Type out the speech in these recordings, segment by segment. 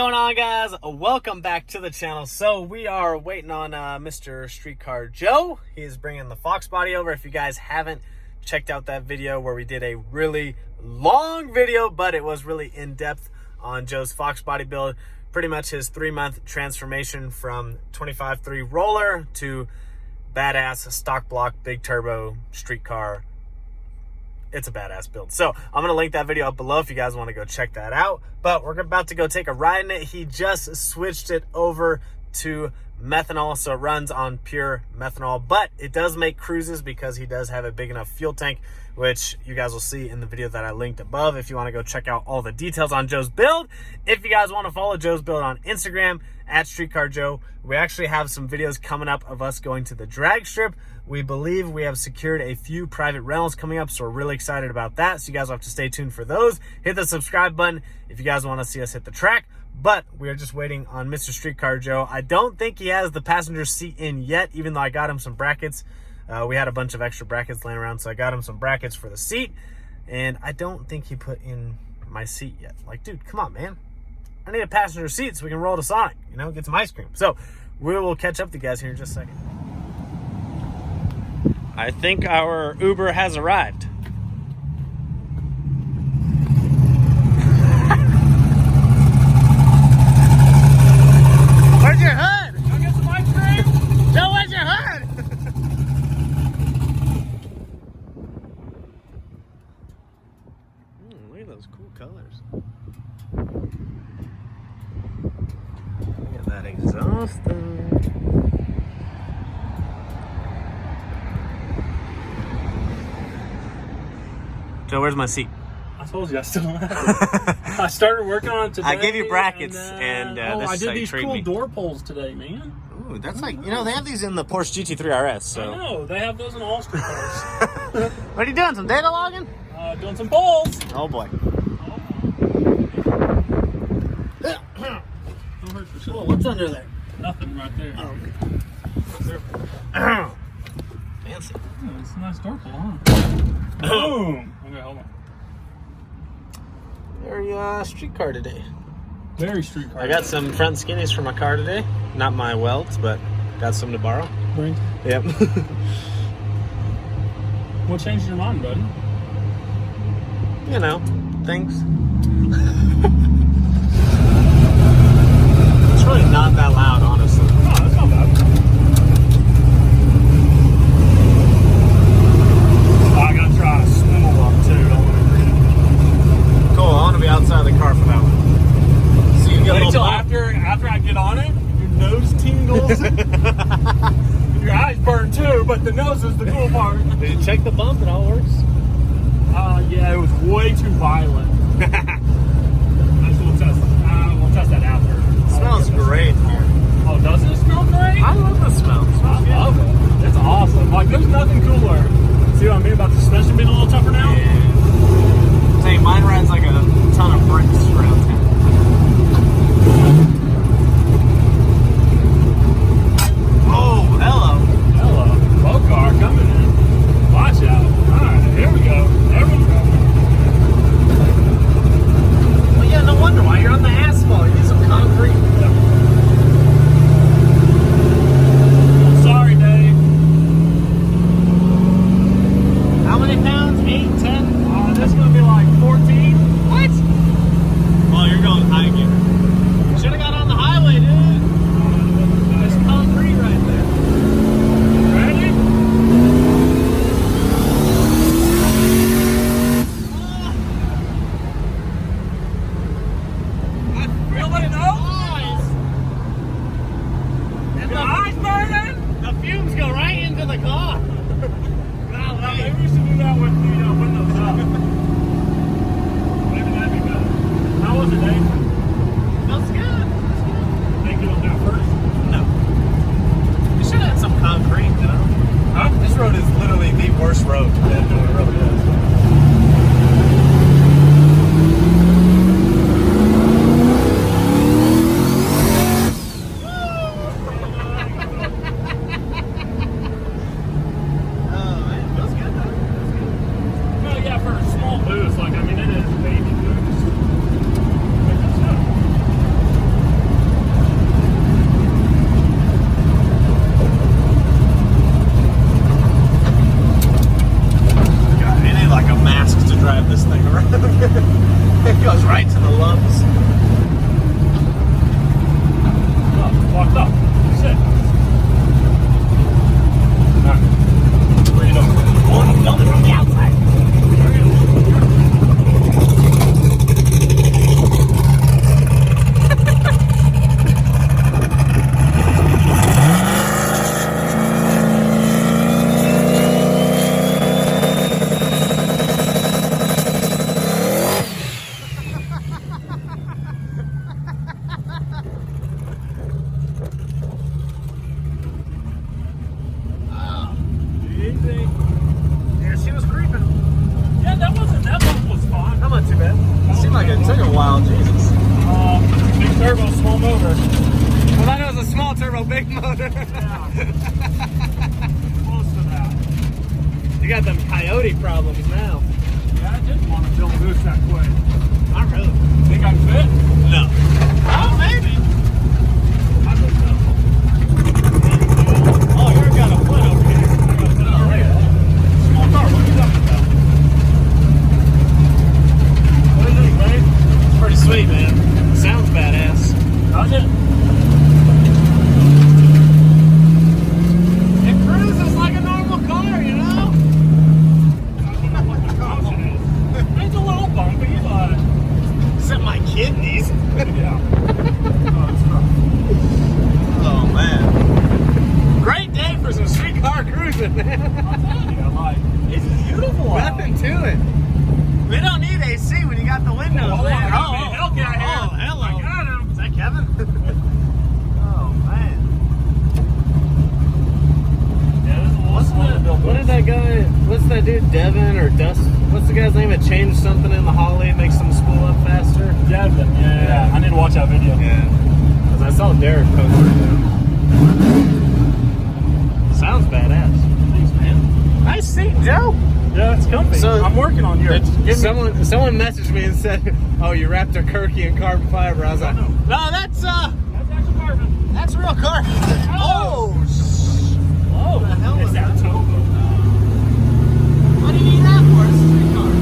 going on, guys? Welcome back to the channel. So we are waiting on Mr. Streetcar Joe. He is bringing the Fox body over. If you guys haven't checked out that video where we did a really long video, but it was really in-depth on Joe's Fox body build, pretty much his 3-month transformation from 25.3 roller to badass stock block big turbo street car. It's a badass build. So I'm going to link that video up below if you guys want to go check that out. But we're about to go take a ride in it. He just switched it over to methanol, so it runs on pure methanol, but it does make cruises because he does have a big enough fuel tank, which you guys will see in the video that I linked above if you want to go check out all the details on Joe's build. If you guys want to follow Joe's build on Instagram at Streetcar Joe, we actually have some videos coming up of us going to the drag strip. We believe we have secured a few private rentals coming up, so we're really excited about that. So you guys will have to stay tuned for those. Hit the subscribe button if you guys want to see us hit the track. But we are just waiting on Mr. Streetcar Joe. I don't think he has the passenger seat in yet, even though I got him some brackets. We had a bunch of extra brackets laying around, so I got him some brackets for the seat. And I don't think he put in my seat yet. Like, dude, come on, man. I need a passenger seat so we can roll to Sonic, you know, get some ice cream. So we will catch up to you guys here in just a second. I think our Uber has arrived. Where's your hood? I'll get some ice cream. Joe, where's your hood? Look at those cool colors. Look at that exhaust though. Joe, where's my seat? I told you I still don't have it. I started working on it today. I gave you brackets, and this I is did how you these treat cool me. door pulls today, man. Ooh, that's like, you know, they have these in the Porsche GT3 RS, so. I know, they have those in all street cars. What are you doing, some data logging? Doing some pulls. Oh boy. Don't hurt yourself. Whoa, what's under there? Nothing right there. Oh, okay. Fancy. Oh, it's a nice door pull, huh? Boom. Okay, hold on. Very street car today. Very street car. I got some front skinnies for my car today. Not my welds, but got some to borrow. Right. Yep. What changed your mind, buddy? You know, things. It's really not that loud, honestly. Oh, that's not bad. I gotta try a swivel up too. Don't want to read it. Cool, I want to be outside the car for that one. So you get a Wait little till bump. after I get on it, your nose tingles. Your eyes burn too, but the nose is the cool part. Did you check the bump? It all works? Yeah, it was way too violent. We'll test that after. It smells great here. Oh, does it smell great? I love the smell. It smells I love it. It's awesome. Like, there's nothing cooler. See what I mean about the suspension being a little tougher now? Yeah. Say, mine rides like a ton of bricks around town. Oh, hello. Hello. Boat car coming in. Watch out. Alright, here we go. There we go. Well, yeah, no wonder why you're on the asphalt. You need some concrete. big motor. Yeah. Close to that. You got them coyote problems now. Yeah, I didn't want to build a boost that quick. Not really. Think I fit? No. Oh, maybe. I don't know. Oh, you've got a foot over here. Small car, what are you talking about? What do you think, man? It's pretty sweet, man. Sounds badass. Does it? It cruises like a normal car, you know? I don't know what the caution is. It's a little bumpy, but Except my kidneys. yeah. Oh, it's rough. Oh, man. Great day for some streetcar cruising, man. I'm telling you, like, it's beautiful out. Nothing to it. We don't need AC when you got the windows, Hold on, man. I got me a Hellcat here. Oh, hello. I got him. Is that Kevin? Oh, man. Yeah, this is a little slow to build What did that guy, what's that dude, Devin or Dust? What's the guy's name that changed something in the Holly and makes them spool up faster? Devin, yeah. I need to watch that video. Yeah. Because I saw Derek post it. Sounds badass. Thanks, man. Nice seat, Joe. Yeah, it's comfy. So- I'm working on yours. Someone messaged me and said, "Oh, you wrapped a Kirky in carbon fiber." I was like, No. "No, that's That's actually carbon. that's real carbon." Oh. Oh, The hell is that? what do you need that for? It's a street car.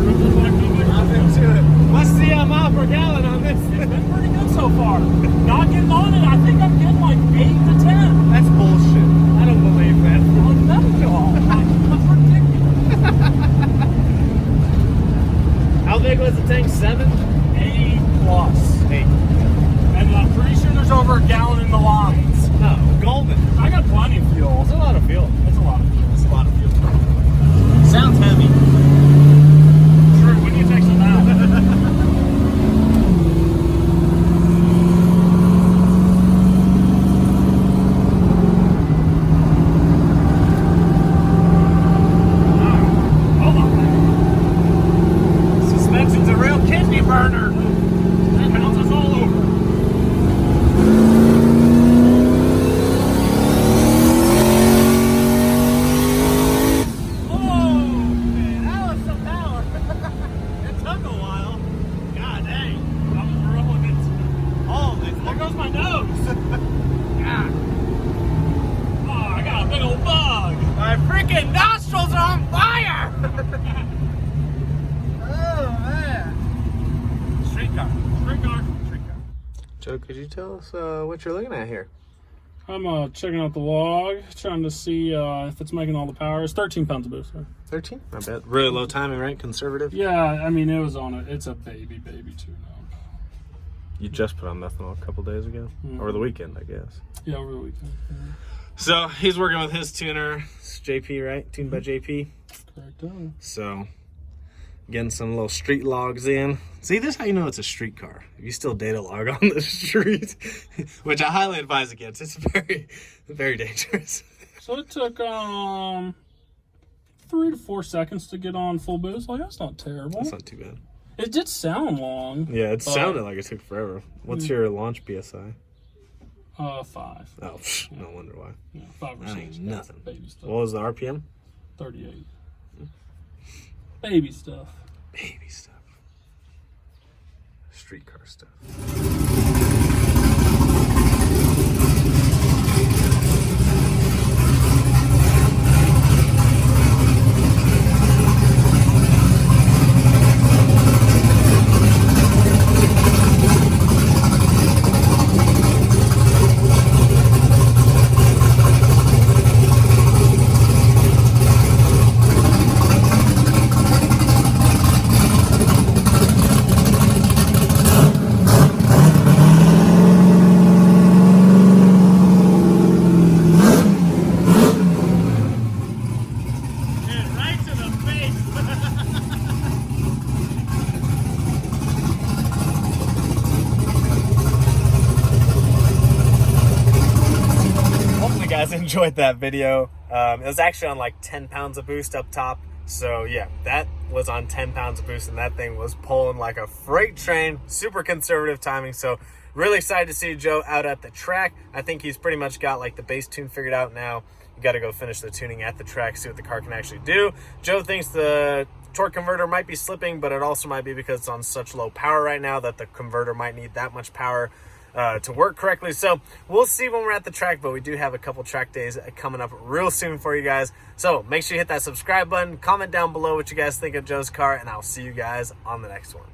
Nothing to it. What's the mile per gallon on this? It's been pretty good so far. Not getting on it. I think I'm getting like 8 to 10. That's bullshit. I don't believe that. Oh, that's ridiculous. How big was the tank? 7? 8 plus. 8. And I'm pretty sure there's over a gallon in the lines. No, golden. I got plenty of fuel. It's a lot of fuel. It's a lot of fuel. It's a lot of fuel. Sounds heavy. True, when you take some out. Hold on. Suspension's a real kidney burner. That bounces all over. Oh, man, that was some power. It took a while. God dang. I'm rolling it. Oh, There goes my nose. God. Oh, I got a big old bug. my freaking nostrils are on fire. Oh, man. Streetcar. Streetcar. Streetcar. Joe, could you tell us what you're looking at here? I'm checking out the log, trying to see if it's making all the power. It's 13 pounds of boost. 13? I bet. Really low timing, right? Conservative? Yeah, I mean, it was on it. It's a baby tune up. You just put on methanol a couple days ago? Over the weekend, I guess. Yeah, over the weekend. Yeah. So, he's working with his tuner. It's JP, right? Tuned by JP. Correct. So, getting some little street logs in. See, this is how you know it's a street car. If you still data log on the street, which I highly advise against. It's very, very dangerous. So it took 3 to 4 seconds to get on full boost. Like, that's not terrible. That's not too bad. It did sound long. Yeah, it but, sounded like it took forever. What's your launch PSI? 5. Oh, no wonder why. Yeah, 5 or That 6. ain't nothing. Baby stuff. What was the RPM? 38. Baby stuff. Baby stuff. Street car stuff. Guys enjoyed that video. It was actually on like 10 pounds of boost up top. So yeah, that was on 10 pounds of boost, and that thing was pulling like a freight train. Super conservative timing. So really excited to see Joe out at the track. I think he's pretty much got like the base tune figured out now. You got to go finish the tuning at the track, see what the car can actually do. Joe thinks the torque converter might be slipping, but it also might be because it's on such low power right now that the converter might need that much power to work correctly. So we'll see when we're at the track, but we do have a couple track days coming up real soon for you guys. So make sure you hit that subscribe button, comment down below what you guys think of Joe's car, and I'll see you guys on the next one.